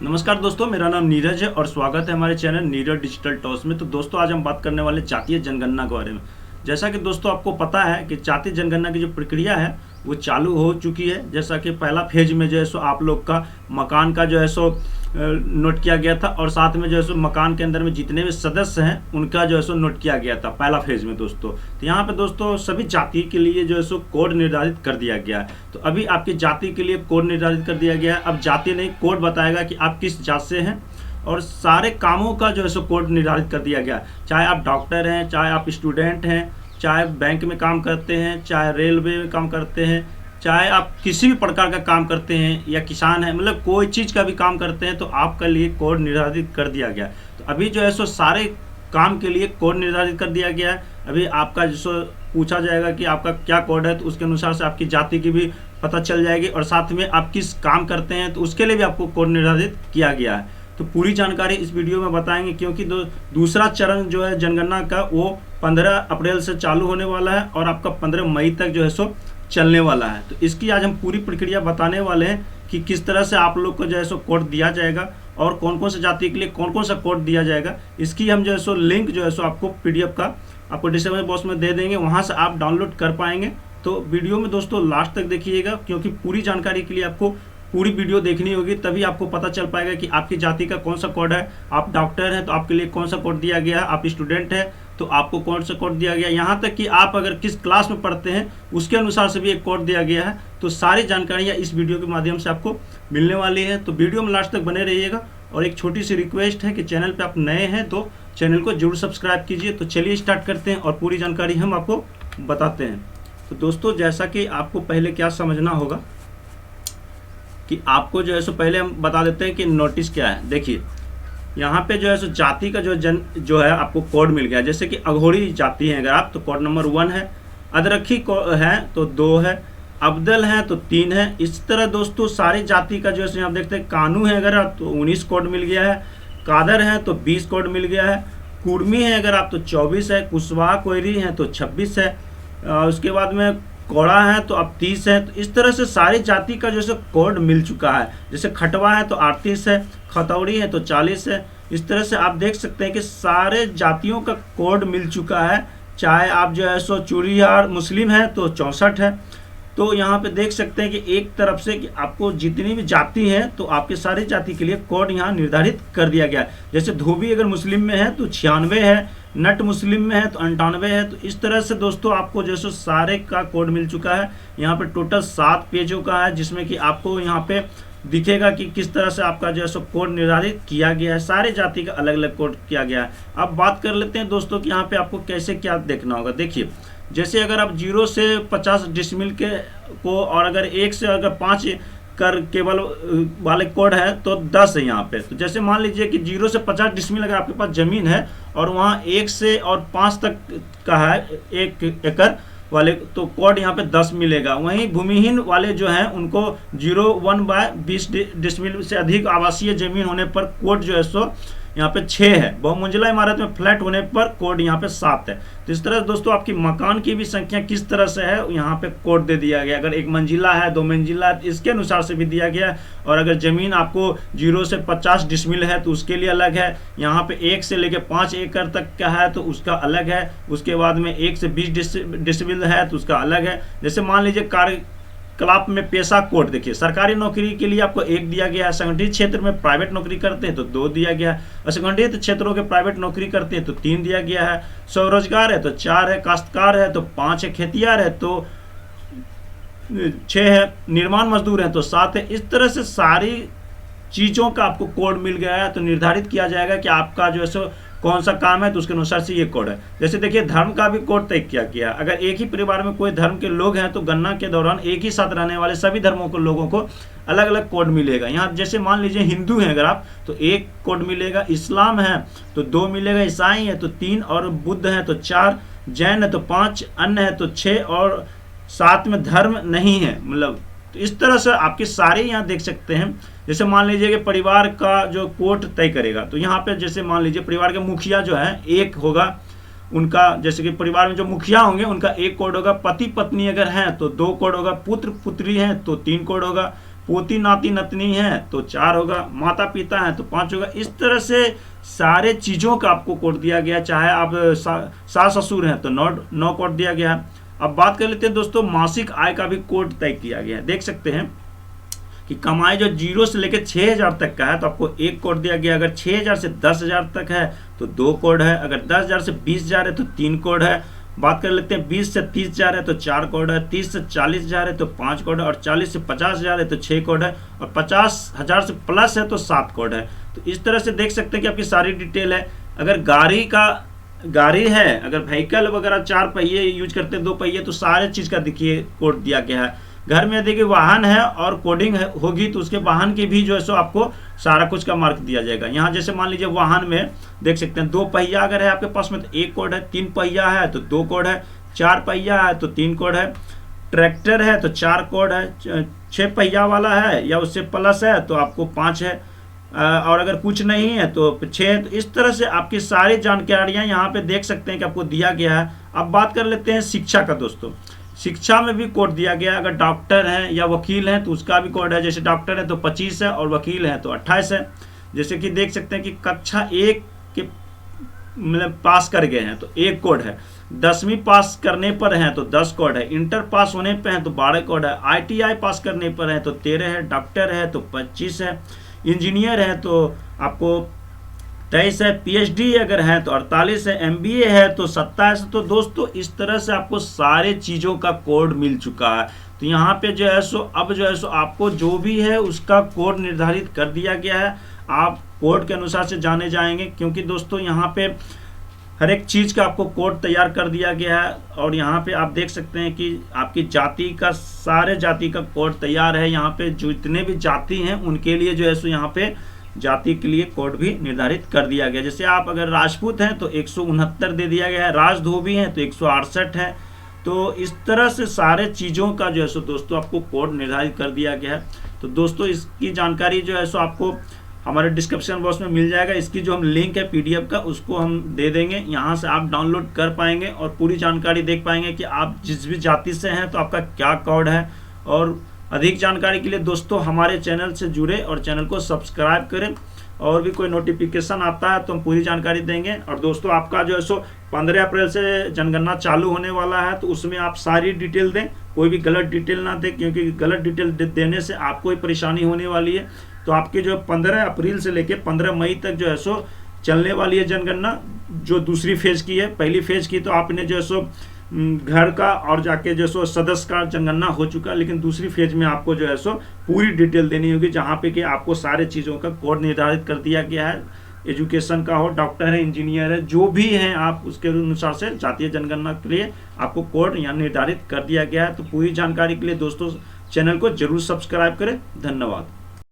नमस्कार दोस्तों, मेरा नाम नीरज है और स्वागत है हमारे चैनल नीरज डिजिटल टॉस में। तो दोस्तों आज हम बात करने वाले जातीय जनगणना के बारे में। जैसा कि दोस्तों आपको पता है कि जातीय जनगणना की जो प्रक्रिया है वो चालू हो चुकी है। जैसा कि पहला फेज में जो है सो आप लोग का मकान का जो है सो नोट किया गया था और साथ में जो है सो मकान के अंदर में जितने भी सदस्य हैं उनका जो है सो नोट किया गया था पहला फेज में दोस्तों। तो यहाँ पे दोस्तों सभी जाति के लिए जो है सो कोड निर्धारित कर दिया गया है। तो अभी आपकी जाति के लिए कोड निर्धारित कर दिया गया है। अब जाति नहीं, कोड बताएगा कि आप किस जात से हैं और सारे कामों का जो है सो कोड निर्धारित कर दिया गया है। चाहे आप डॉक्टर हैं, चाहे आप स्टूडेंट हैं, चाहे बैंक में काम करते हैं, चाहे रेलवे में काम करते हैं, चाहे आप किसी भी प्रकार का काम करते हैं या किसान हैं, मतलब कोई चीज़ का भी काम करते हैं तो आपके लिए कोड निर्धारित कर दिया गया। तो अभी जो है सो सारे काम के लिए कोड निर्धारित कर दिया गया है। अभी आपका जो सो पूछा जाएगा कि आपका क्या कोड है, तो उसके अनुसार से आपकी जाति की भी पता चल जाएगी और साथ में आप किस काम करते हैं तो उसके लिए भी आपको कोड निर्धारित किया गया है। तो पूरी जानकारी इस वीडियो में बताएंगे क्योंकि दूसरा चरण जो है जनगणना का वो 15 अप्रैल से चालू होने वाला है और आपका 15 मई तक जो है सो चलने वाला है। तो इसकी आज हम पूरी प्रक्रिया बताने वाले हैं कि किस तरह से आप लोग को जो है सो कोड दिया जाएगा और कौन कौन से जाति के लिए कौन कौन सा कोड दिया जाएगा। इसकी हम जो है सो लिंक जो है सो आपको PDF का आपको डिस्क्रिप्शन बॉक्स में दे देंगे, वहाँ से आप डाउनलोड कर पाएंगे। तो वीडियो में दोस्तों लास्ट तक देखिएगा क्योंकि पूरी जानकारी के लिए आपको पूरी वीडियो देखनी होगी, तभी आपको पता चल पाएगा कि आपकी जाति का कौन सा कोड है। आप डॉक्टर हैं तो आपके लिए कौन सा कोड दिया गया है, आप स्टूडेंट हैं तो आपको कौन सा कोड दिया गया है, यहाँ तक कि आप अगर किस क्लास में पढ़ते हैं उसके अनुसार से भी एक कोड दिया गया है। तो सारी जानकारियाँ इस वीडियो के माध्यम से आपको मिलने वाली है। तो वीडियो में लास्ट तक बने रहिएगा और एक छोटी सी रिक्वेस्ट है कि चैनल पर आप नए हैं तो चैनल को जरूर सब्सक्राइब कीजिए। तो चलिए स्टार्ट करते हैं और पूरी जानकारी हम आपको बताते हैं। तो दोस्तों जैसा कि आपको पहले क्या समझना होगा कि आपको जो है सो पहले हम बता देते हैं कि नोटिस क्या है। देखिए यहाँ पे जो है सो जाति का जो है आपको कोड मिल गया। जैसे कि अघोरी जाति है अगर आप तो कोड नंबर 1 है, अदरखी है तो 2 है, अब्दल है तो 3 है। इस तरह दोस्तों सारी जाति का जो है आप देखते हैं, कानू है अगर आप तो 19 कोड मिल गया है, कादर है तो 20 कोड मिल गया है, कुर्मी है अगर आप तो 24 है, कुशवाहा कोयरी है तो 26 है, उसके बाद में कोड़ा है तो अब 30 है। तो इस तरह से सारी जाति का जो है कोड मिल चुका है। जैसे खटवा है तो 38 है, खतौड़ी है तो 40 है। इस तरह से आप देख सकते हैं कि सारे जातियों का कोड मिल चुका है। चाहे आप जो है सो चूड़ीहार मुस्लिम है तो 64 है। तो यहाँ पे देख सकते हैं कि एक तरफ से कि आपको जितनी भी जाति है तो आपके सारी जाति के लिए कोड यहाँ निर्धारित कर दिया गया है। जैसे धोबी अगर मुस्लिम में है तो 96 है, नट मुस्लिम में है तो 98 है। तो इस तरह से दोस्तों आपको जैसे सारे का कोड मिल चुका है। यहाँ पे टोटल 7 पेजों का है जिसमें कि आपको यहाँ पे दिखेगा कि किस तरह से आपका जो है सो कोड निर्धारित किया गया है। सारे जाति का अलग अलग कोड किया गया है। अब बात कर लेते हैं दोस्तों कि यहाँ पे आपको कैसे क्या देखना होगा। देखिए जैसे अगर आप 0 से 50 डिसमिल के को और अगर 1 से अगर 5 कर केवल वाले कोड है तो 10 है यहाँ पे। तो जैसे मान लीजिए कि 0 से 50 डिसमिल अगर आपके पास ज़मीन है और वहाँ 1 से और 5 तक का है 1 एकड़ वाले तो कोड यहाँ पे 10 मिलेगा। वहीं भूमिहीन वाले जो हैं उनको 0/1/20 डिसमिल से अधिक आवासीय जमीन होने पर कोड जो है सो यहाँ पे 6 है। बहुमंजिला इमारत में फ्लैट होने पर कोड यहाँ पे 7 है। तो इस तरह दोस्तों आपकी मकान की भी संख्या किस तरह से है यहाँ पे कोड दे दिया गया। अगर 1 मंजिला है, 2 मंजिला है, इसके अनुसार से भी दिया गया है। और अगर ज़मीन आपको 0 से 50 डिसमिल है तो उसके लिए अलग है। यहाँ पे 1 से लेकर 5 एकड़ तक का है तो उसका अलग है। उसके बाद में 1 से 20 डिसमिल है तो उसका अलग है। जैसे मान लीजिए कार्यकलाप में पेशा कोड, देखिए सरकारी नौकरी के लिए आपको 1 दिया गया है, संगठित क्षेत्र में प्राइवेट नौकरी करते हैं तो 2 दिया गया है, असंगठित क्षेत्रों के प्राइवेट नौकरी करते हैं तो 3 दिया गया है, स्वरोजगार है तो 4 है, काश्तकार है तो 5 है, खेतियार है तो 6 है, निर्माण मजदूर है तो 7 है। इस तरह से सारी चीज़ों का आपको कोड मिल गया है। तो निर्धारित किया जाएगा कि आपका जो है सो कौन सा काम है तो उसके अनुसार से ये कोड है। जैसे देखिए धर्म का भी कोड तय किया गया। अगर एक ही परिवार में कोई धर्म के लोग हैं तो गणना के दौरान एक ही साथ रहने वाले सभी धर्मों के लोगों को अलग अलग कोड मिलेगा। यहाँ जैसे मान लीजिए हिंदू हैं अगर आप तो 1 कोड मिलेगा, इस्लाम है तो 2 मिलेगा, ईसाई है तो 3 और बुद्ध है तो 4, जैन है तो 5, अन्य है तो 6 और साथ में धर्म नहीं है मतलब। तो इस तरह से आपके सारे यहाँ देख सकते हैं। जैसे मान लीजिए कि परिवार का जो कोड तय करेगा तो यहाँ पे जैसे मान लीजिए परिवार के मुखिया जो है 1 होगा उनका, जैसे कि परिवार में जो मुखिया होंगे उनका 1 कोड होगा। पति पत्नी अगर हैं तो 2 कोड होगा, पुत्र पुत्री हैं तो 3 कोड होगा, पोती नाती नतनी है तो 4 होगा, माता पिता है तो 5 होगा। इस तरह से सारे चीज़ों का आपको कोड दिया गया। चाहे आप सास ससुर हैं तो 9 कोड दिया गया है। अब बात कर लेते हैं दोस्तों, मासिक आय का भी कोड तय किया गया है। देख सकते हैं कि कमाई जो 0 से लेकर 6,000 तक का है तो आपको 1 कोड दिया गया। अगर 6,000 से 10,000 तक है तो 2 कोड है। अगर 10,000 से 20,000 है तो 3 कोड है। बात कर लेते हैं 20 से 30,000 है तो 4 कोड है। 30 से 40,000 है तो 5 कोड है। और 40 से 50,000 है तो 6 कोड है। और 50,000 से प्लस है तो 7 कोड है। तो इस तरह से देख सकते हैं कि आपकी सारी डिटेल है। अगर गाड़ी है, अगर व्हीकल वगैरह 4 पहिए यूज करते हैं, 2 पहिए, तो सारे चीज़ का देखिए कोड दिया गया है। घर में देखिए वाहन है और कोडिंग होगी तो उसके वाहन की भी जो है सो आपको सारा कुछ का मार्क दिया जाएगा। यहाँ जैसे मान लीजिए वाहन में देख सकते हैं 2 पहिया अगर है आपके पास में तो 1 कोड है। 3 पहिया है तो 2 कोड है। 4 पहिया है तो 3 कोड है। ट्रैक्टर है तो 4 कोड है। 6 पहिया वाला है या उससे प्लस है तो आपको 5 है। और अगर कुछ नहीं है तो 6 है। तो इस तरह से आपकी सारी जानकारियाँ यहाँ पे देख सकते हैं कि आपको दिया गया है। अब बात कर लेते हैं शिक्षा का दोस्तों। शिक्षा में भी कोड दिया गया है। अगर डॉक्टर हैं या वकील हैं तो उसका भी कोड है। जैसे डॉक्टर है तो 25 है और वकील है तो 28 है। जैसे कि देख सकते हैं कि कक्षा 1 के मतलब पास कर गए हैं तो 1 कोड है। 10वीं पास करने पर हैं तो 10 कोड है। इंटर पास होने पे हैं तो 12 कोड है। ITI पास करने पर हैं तो 13 है। डॉक्टर है तो 25 है। इंजीनियर है तो आपको 23 है। PhD अगर है तो 48 है। MBA है तो 27 है। तो दोस्तों इस तरह से आपको सारे चीज़ों का कोड मिल चुका है। तो यहाँ पे जो है सो अब जो है सो आपको जो भी है उसका कोड निर्धारित कर दिया गया है। आप कोड के अनुसार से जाने जाएंगे, क्योंकि दोस्तों यहाँ पे हर एक चीज़ का आपको कोड तैयार कर दिया गया है। और यहाँ पे आप देख सकते हैं कि आपकी जाति का, सारे जाति का कोड तैयार है। यहाँ पे जितने भी जाति हैं उनके लिए जो है सो यहाँ पे जाति के लिए कोड भी निर्धारित कर दिया गया। जैसे आप अगर राजपूत हैं तो 169 दे दिया गया है। राजधोबी हैं तो 168 है। तो इस तरह से सारे चीज़ों का जो है सो दोस्तों आपको कोड निर्धारित कर दिया गया है। तो दोस्तों इसकी जानकारी जो है सो आपको हमारे डिस्क्रिप्शन बॉक्स में मिल जाएगा। इसकी जो हम लिंक है PDF का उसको हम दे देंगे। यहाँ से आप डाउनलोड कर पाएंगे और पूरी जानकारी देख पाएंगे कि आप जिस भी जाति से हैं तो आपका क्या कोड है। और अधिक जानकारी के लिए दोस्तों हमारे चैनल से जुड़े और चैनल को सब्सक्राइब करें। और भी कोई नोटिफिकेशन आता है तो हम पूरी जानकारी देंगे। और दोस्तों आपका जो है सो 15 अप्रैल से जनगणना चालू होने वाला है, तो उसमें आप सारी डिटेल दें, कोई भी गलत डिटेल ना दें, क्योंकि गलत डिटेल देने से आपको ही परेशानी होने वाली है। तो आपके जो 15 अप्रैल से लेकर 15 मई तक जो है सो चलने वाली है जनगणना, जो दूसरी फेज की है। पहली फेज की तो आपने जो है सो घर का और जाके जो सो सदस्य का जनगणना हो चुका, लेकिन दूसरी फेज में आपको जो है सो पूरी डिटेल देनी होगी, जहाँ पे कि आपको सारे चीज़ों का कोड निर्धारित कर दिया गया है। एजुकेशन का हो, डॉक्टर है, इंजीनियर है, जो भी हैं आप उसके अनुसार से जातीय जनगणना के लिए आपको कोड यहाँ निर्धारित कर दिया गया है। तो पूरी जानकारी के लिए दोस्तों चैनल को जरूर सब्सक्राइब करें। धन्यवाद।